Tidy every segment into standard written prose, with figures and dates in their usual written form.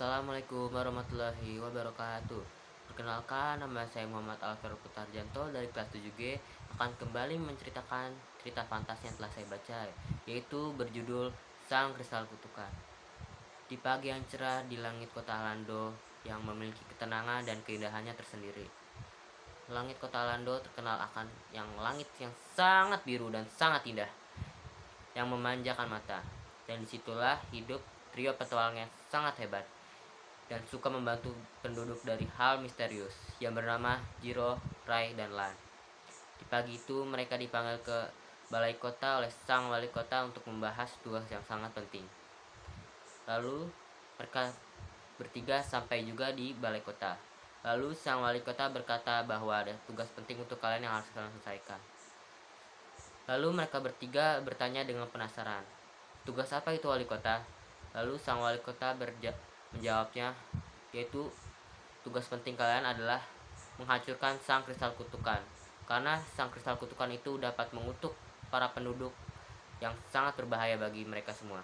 Assalamualaikum warahmatullahi wabarakatuh. Perkenalkan, nama saya Muhammad Alvaro Putarjanto dari kelas 7G akan kembali menceritakan cerita fantasi yang telah saya baca, yaitu berjudul Sang Kristal Kutukan. Di pagi yang cerah di langit kota Alando yang memiliki ketenangan dan keindahannya tersendiri. Langit kota Alando terkenal akan langit yang sangat biru dan sangat indah, yang memanjakan mata. Dan disitulah hidup trio petualang yang sangat hebat dan suka membantu penduduk dari hal misterius yang bernama Jiro, Rai, dan Lan. Di pagi itu mereka dipanggil ke balai kota oleh sang wali kota untuk membahas tugas yang sangat penting. Lalu mereka bertiga sampai juga di balai kota. Lalu sang wali kota berkata bahwa ada tugas penting untuk kalian yang harus kalian selesaikan. Lalu mereka bertiga bertanya dengan penasaran, "Tugas apa itu, wali kota?" Lalu sang wali kota menjawabnya, yaitu tugas penting kalian adalah menghancurkan sang kristal kutukan, karena sang kristal kutukan itu dapat mengutuk para penduduk yang sangat berbahaya bagi mereka semua.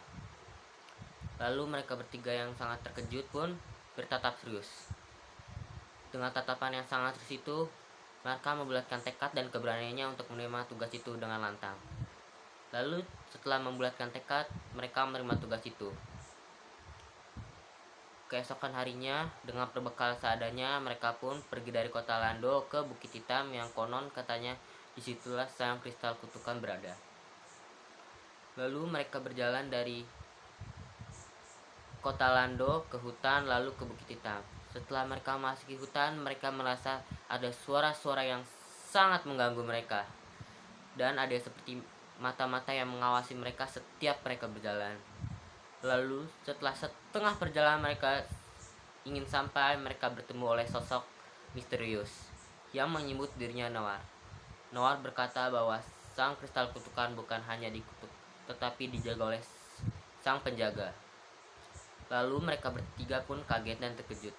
Lalu mereka bertiga yang sangat terkejut pun bertatap serius. Dengan tatapan yang sangat serius itu, mereka membulatkan tekad dan keberaniannya untuk menerima tugas itu dengan lantang. Lalu setelah membulatkan tekad, mereka menerima tugas itu. Keesokan harinya, dengan berbekal seadanya, mereka pun pergi dari kota Lando ke Bukit Hitam yang konon katanya disitulah sang kristal kutukan berada. Lalu mereka berjalan dari kota Lando ke hutan lalu ke Bukit Hitam. Setelah mereka memasuki hutan, mereka merasa ada suara-suara yang sangat mengganggu mereka. Dan ada seperti mata-mata yang mengawasi mereka setiap mereka berjalan. Lalu setelah setengah perjalanan mereka ingin sampai, mereka bertemu oleh sosok misterius yang menyebut dirinya Nawar. Nawar berkata bahwa sang kristal kutukan bukan hanya dikutuk, tetapi dijaga oleh sang penjaga. Lalu mereka bertiga pun kaget dan terkejut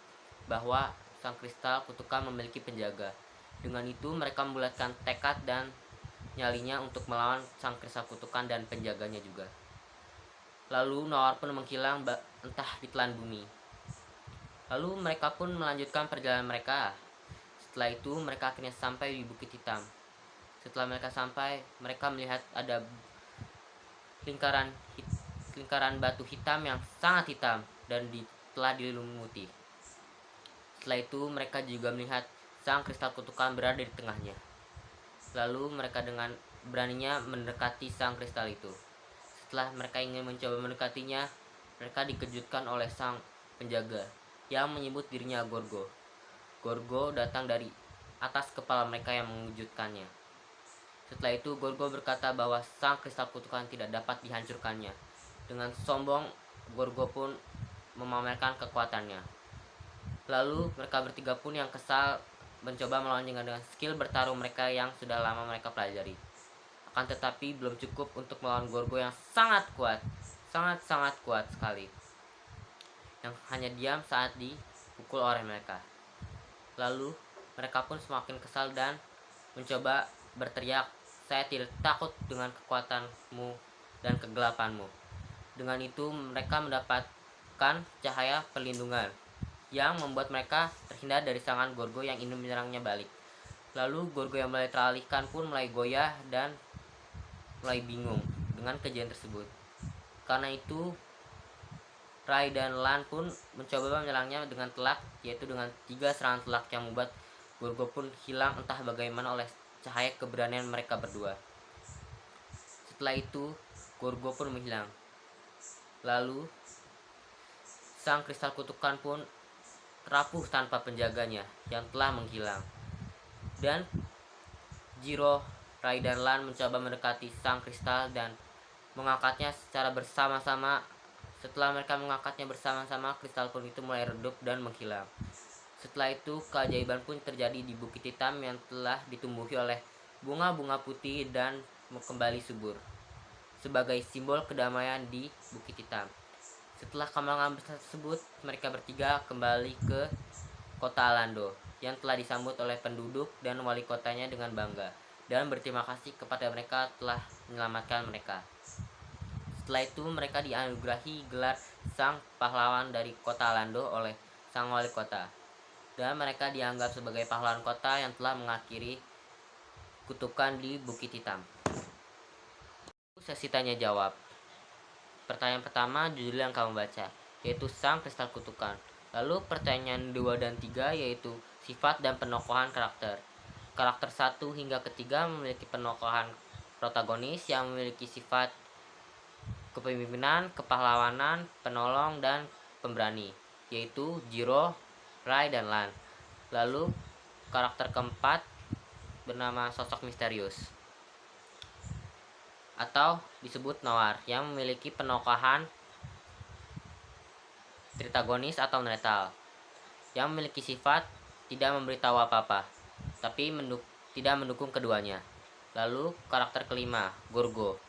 bahwa sang kristal kutukan memiliki penjaga. Dengan itu mereka membulatkan tekad dan nyalinya untuk melawan sang kristal kutukan dan penjaganya juga. Lalu Nawar pun menghilang entah di telan bumi. Lalu mereka pun melanjutkan perjalanan mereka. Setelah itu mereka akhirnya sampai di Bukit Hitam. Setelah mereka sampai, mereka melihat ada lingkaran batu hitam yang sangat hitam dan telah dilumuti. Setelah itu mereka juga melihat sang kristal kutukan berada di tengahnya. Lalu mereka dengan beraninya mendekati sang kristal itu. Setelah mereka ingin mencoba mendekatinya, mereka dikejutkan oleh sang penjaga yang menyebut dirinya Gorgo. Gorgo datang dari atas kepala mereka yang mengejutkannya. Setelah itu Gorgo berkata bahwa sang kristal kutukan tidak dapat dihancurkannya. Dengan sombong, Gorgo pun memamerkan kekuatannya. Lalu mereka bertiga pun yang kesal mencoba melawannya dengan skill bertarung mereka yang sudah lama mereka pelajari. Akan tetapi belum cukup untuk melawan Gorgo yang sangat kuat, sangat kuat sekali, yang hanya diam saat dipukul oleh mereka. Lalu mereka pun semakin kesal dan mencoba berteriak, "Saya tidak takut dengan kekuatanmu dan kegelapanmu." Dengan itu mereka mendapatkan cahaya perlindungan yang membuat mereka terhindar dari serangan Gorgo yang ingin menyerangnya balik. Lalu Gorgo yang mulai teralihkan pun mulai goyah dan mulai bingung dengan kejadian tersebut. Karena itu Rai dan Lan pun mencoba menyerangnya dengan telak, yaitu dengan 3 serangan telak yang membuat Gorgo pun hilang entah bagaimana oleh cahaya keberanian mereka berdua. Setelah itu Gorgo pun menghilang. Lalu sang kristal kutukan pun rapuh tanpa penjaganya yang telah menghilang. Dan Jiro, Rai dan Lan mencoba mendekati sang kristal dan mengangkatnya secara bersama-sama. Setelah mereka mengangkatnya bersama-sama, kristal pun itu mulai redup dan menghilang. Setelah itu keajaiban pun terjadi di Bukit Hitam yang telah ditumbuhi oleh bunga-bunga putih dan kembali subur sebagai simbol kedamaian di Bukit Hitam. Setelah kembangan tersebut, mereka bertiga kembali ke kota Alando yang telah disambut oleh penduduk dan wali kotanya dengan bangga dan berterima kasih kepada mereka telah menyelamatkan mereka. Setelah itu mereka dianugerahi gelar sang pahlawan dari kota Lando oleh sang wali kota, dan mereka dianggap sebagai pahlawan kota yang telah mengakhiri kutukan di Bukit Hitam. Sesi tanya jawab. Pertanyaan pertama judul yang kamu baca, yaitu Sang Kristal Kutukan. Lalu pertanyaan 2 dan 3 yaitu sifat dan penokohan karakter. Karakter 1 hingga ketiga memiliki penokohan protagonis yang memiliki sifat kepemimpinan, kepahlawanan, penolong, dan pemberani, yaitu Jiro, Rai, dan Lan. Lalu karakter keempat bernama sosok misterius atau disebut Noir yang memiliki penokohan tritagonis atau netral yang memiliki sifat tidak memberitahu apa-apa tapi tidak mendukung keduanya. Lalu karakter kelima Gorgo,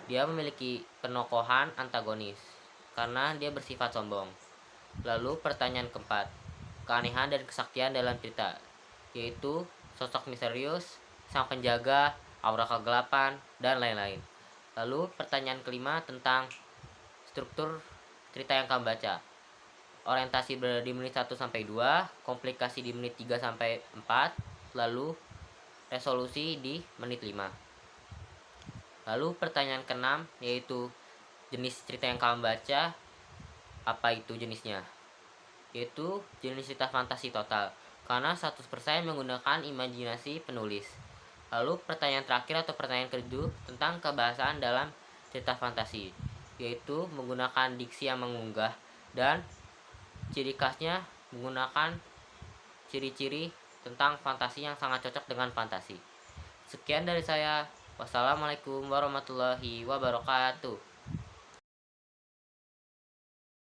dia memiliki penokohan antagonis karena dia bersifat sombong. Lalu pertanyaan keempat, keanehan dan kesaktian dalam cerita, yaitu sosok misterius, sang penjaga, aura kegelapan, dan lain-lain. Lalu pertanyaan kelima tentang struktur cerita yang kamu baca. Orientasi berada di menit 1-2, komplikasi di menit 3-4, lalu resolusi di menit 5. Lalu pertanyaan keenam yaitu jenis cerita yang kamu baca, apa itu jenisnya? Yaitu jenis cerita fantasi total, karena 100% menggunakan imajinasi penulis. Lalu pertanyaan terakhir atau pertanyaan kedua tentang kebahasaan dalam cerita fantasi, yaitu menggunakan diksi yang mengunggah dan ciri khasnya menggunakan ciri-ciri tentang fantasi yang sangat cocok dengan fantasi. Sekian dari saya. Wassalamualaikum warahmatullahi wabarakatuh.